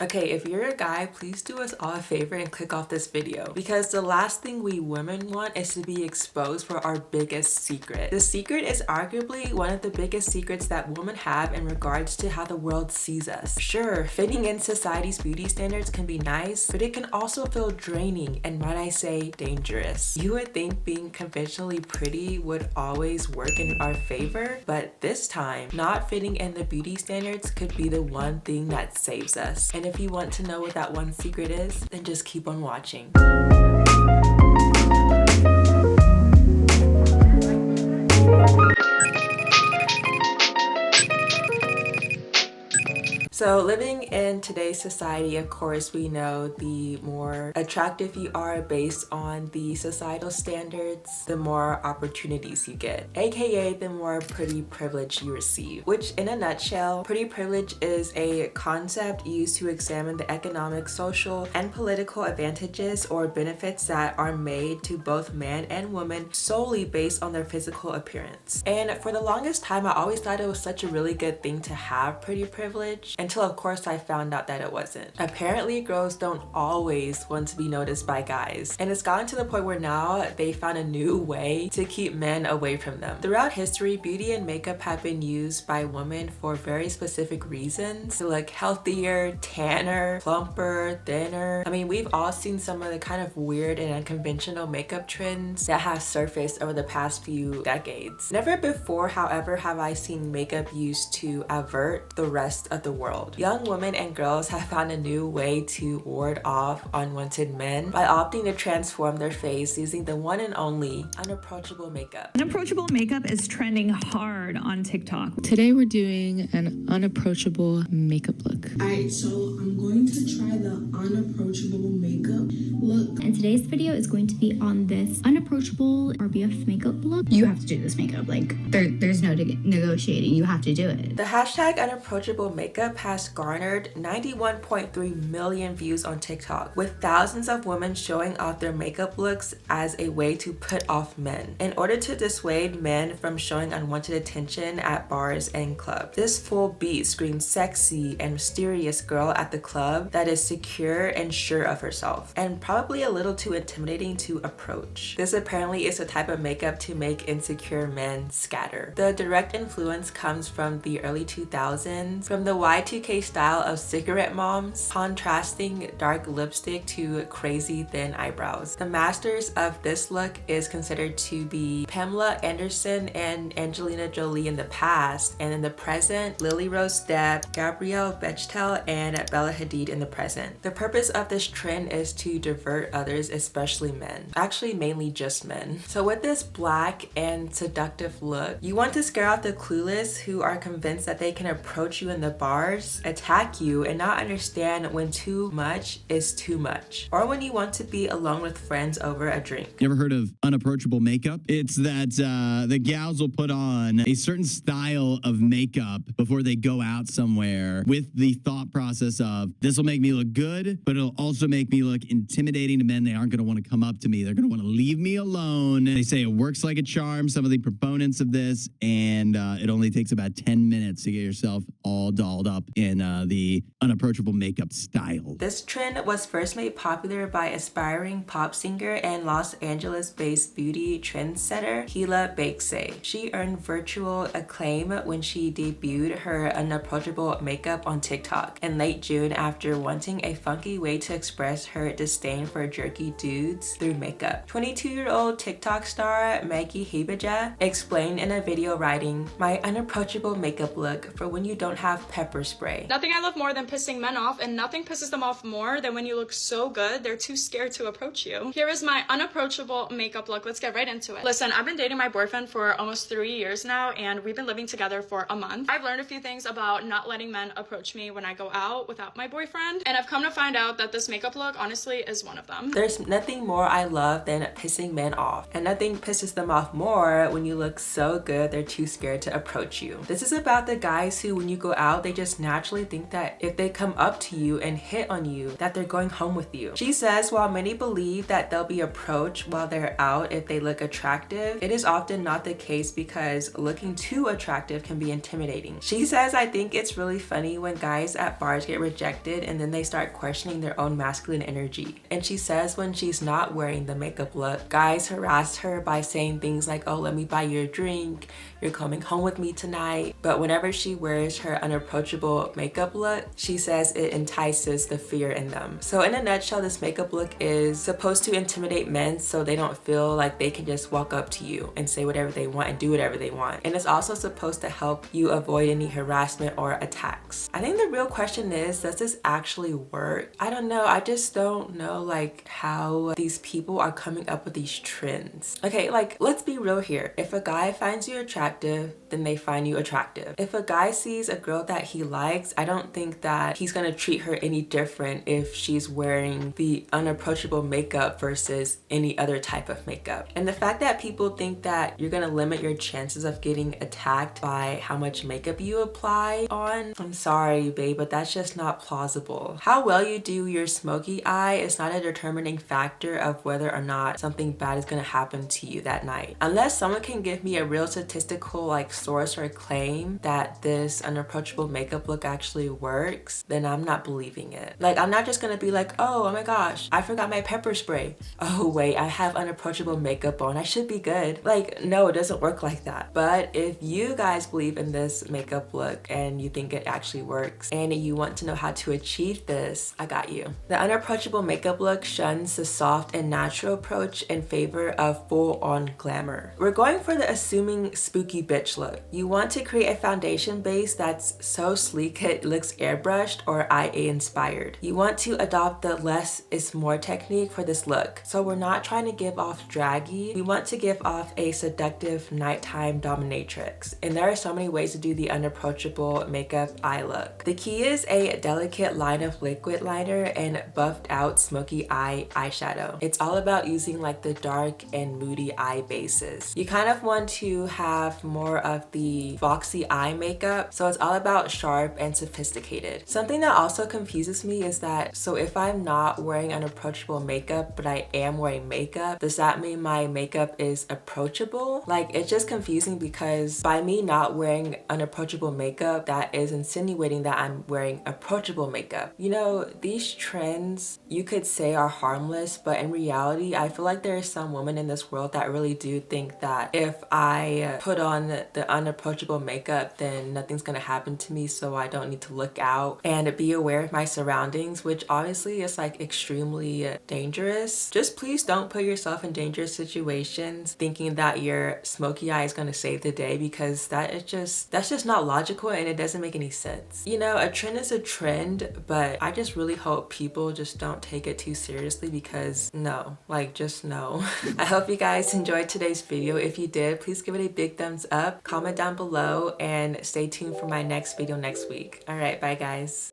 Okay, if you're a guy, please do us all a favor and click off this video because the last thing we women want is to be exposed for our biggest secret. The secret is arguably one of the biggest secrets that women have in regards to how the world sees us. Sure, fitting in society's beauty standards can be nice, but it can also feel draining and, might I say, dangerous. You would think being conventionally pretty would always work in our favor, but this time, not fitting in the beauty standards could be the one thing that saves us. And if you want to know what that one secret is, then just keep on watching. So living in today's society, of course, we know the more attractive you are based on the societal standards, the more opportunities you get, aka the more pretty privilege you receive. Which in a nutshell, pretty privilege is a concept used to examine the economic, social, and political advantages or benefits that are made to both man and woman solely based on their physical appearance. And for the longest time, I always thought it was such a really good thing to have pretty privilege, until of course I found out that it wasn't. Apparently girls don't always want to be noticed by guys, and it's gotten to the point where now they found a new way to keep men away from them. Throughout history, beauty and makeup have been used by women for very specific reasons to look healthier, tanner, plumper, thinner. I mean, we've all seen some of the kind of weird and unconventional makeup trends that have surfaced over the past few decades. Never before, however, have I seen makeup used to avert the rest of the world. Young women and girls have found a new way to ward off unwanted men by opting to transform their face using the one and only unapproachable makeup. Unapproachable makeup is trending hard on TikTok. Today we're doing an unapproachable makeup look. Alright, so I'm going to try the unapproachable makeup look. And today's video is going to be on this unapproachable RBF makeup look. You have to do this makeup. Like, there's no negotiating. You have to do it. The hashtag unapproachable makeup has garnered 91.3 million views on TikTok, with thousands of women showing off their makeup looks as a way to put off men, in order to dissuade men from showing unwanted attention at bars and clubs. This full beat screams sexy and mysterious girl at the club that is secure and sure of herself, and probably a little too intimidating to approach. This apparently is a type of makeup to make insecure men scatter. The direct influence comes from the early 2000s, from the Y2K style of cigarette moms, contrasting dark lipstick to crazy thin eyebrows. The masters of this look is considered to be Pamela Anderson and Angelina Jolie in the past, and in the present, Lily Rose Depp, Gabrielle Bechtel, and Bella Hadid in the present. The purpose of this trend is to divert others, especially men. Actually, mainly just men. So with this black and seductive look, you want to scare off the clueless who are convinced that they can approach you in the bars, attack you, and not understand when too much is too much, or when you want to be alone with friends over a drink. You ever heard of unapproachable makeup? It's that the gals will put on a certain style of makeup before they go out somewhere with the thought process of, this will make me look good, but it'll also make me look intimidating to men. They aren't going to want to come up to me. They're going to want to leave me alone. They say it works like a charm, some of the proponents of this, and it only takes about 10 minutes to get yourself all dolled up in the unapproachable makeup style. This trend was first made popular by aspiring pop singer and Los Angeles-based beauty trendsetter Hila Bakesay. She earned virtual acclaim when she debuted her unapproachable makeup on TikTok in late June after wanting a funky way to express her disdain for jerky dudes through makeup. 22-year-old TikTok star Maggie Hibaja explained in a video writing, "My unapproachable makeup look for when you don't have pepper spray." Nothing I love more than pissing men off, and nothing pisses them off more than when you look so good they're too scared to approach you. Here is my unapproachable makeup look. Let's get right into it. Listen, I've been dating my boyfriend for almost 3 years now, and we've been living together for a month. I've learned a few things about not letting men approach me when I go out without my boyfriend, and I've come to find out that this makeup look honestly is one of them. There's nothing more I love than pissing men off, and nothing pisses them off more when you look so good they're too scared to approach you. This is about the guys who, when you go out, they just naturally think that if they come up to you and hit on you, that they're going home with you. She says while many believe that they'll be approached while they're out if they look attractive, it is often not the case because looking too attractive can be intimidating. She says, "I think it's really funny when guys at bars get rejected attracted and then they start questioning their own masculine energy. And she says when she's not wearing the makeup look, guys harass her by saying things like, oh, let me buy you a drink, you're coming home with me tonight. But whenever she wears her unapproachable makeup look, she says it entices the fear in them. So in a nutshell, this makeup look is supposed to intimidate men so they don't feel like they can just walk up to you and say whatever they want and do whatever they want. And it's also supposed to help you avoid any harassment or attacks. I think the real question is, does this actually work? I don't know. I just don't know like how these people are coming up with these trends. Okay, like let's be real here. If a guy finds you attractive, then they find you attractive. If a guy sees a girl that he likes, I don't think that he's gonna treat her any different if she's wearing the unapproachable makeup versus any other type of makeup. And the fact that people think that you're gonna limit your chances of getting attacked by how much makeup you apply on, I'm sorry babe, but that's just not plausible. How well you do your smoky eye is not a determining factor of whether or not something bad is gonna happen to you that night. Unless someone can give me a real statistical like source or claim that this unapproachable makeup look actually works, then I'm not believing it. Like I'm not just gonna be like, oh my gosh, I forgot my pepper spray. Oh wait, I have unapproachable makeup on, I should be good. Like no, it doesn't work like that. But if you guys believe in this makeup look and you think it actually works and you want to know how to achieve this, I got you. The unapproachable makeup look shuns the soft and natural approach in favor of full-on glamour. We're going for the assuming spooky bitch look. You want to create a foundation base that's so sleek it looks airbrushed or IA inspired. You want to adopt the less is more technique for this look. So we're not trying to give off draggy, we want to give off a seductive nighttime dominatrix. And there are so many ways to do the unapproachable makeup eye look. The key is a delicate line of liquid liner and buffed out smoky eye eyeshadow. It's all about using like the dark and moody eye bases. You kind of want to have more of the foxy eye makeup, so it's all about sharp and sophisticated. Something that also confuses me is that, so if I'm not wearing unapproachable makeup but I am wearing makeup, does that mean my makeup is approachable? Like it's just confusing because by me not wearing unapproachable makeup, that is insinuating that I'm wearing approachable makeup. You know, these trends you could say are harmless, but in reality I feel like there are some women in this world that really do think that if I put on the unapproachable makeup then nothing's gonna happen to me, so I don't need to look out and be aware of my surroundings, which obviously is like extremely dangerous. Just please don't put yourself in dangerous situations thinking that your smoky eye is gonna save the day, because that's just not logical and it doesn't make any sense. You know, a trend is a trend, but I just really hope people just don't take it too seriously, because no, like just no. I hope you guys enjoyed today's video. If you did, please give it a big thumbs up, comment down below, and stay tuned for my next video next week. All right, bye guys.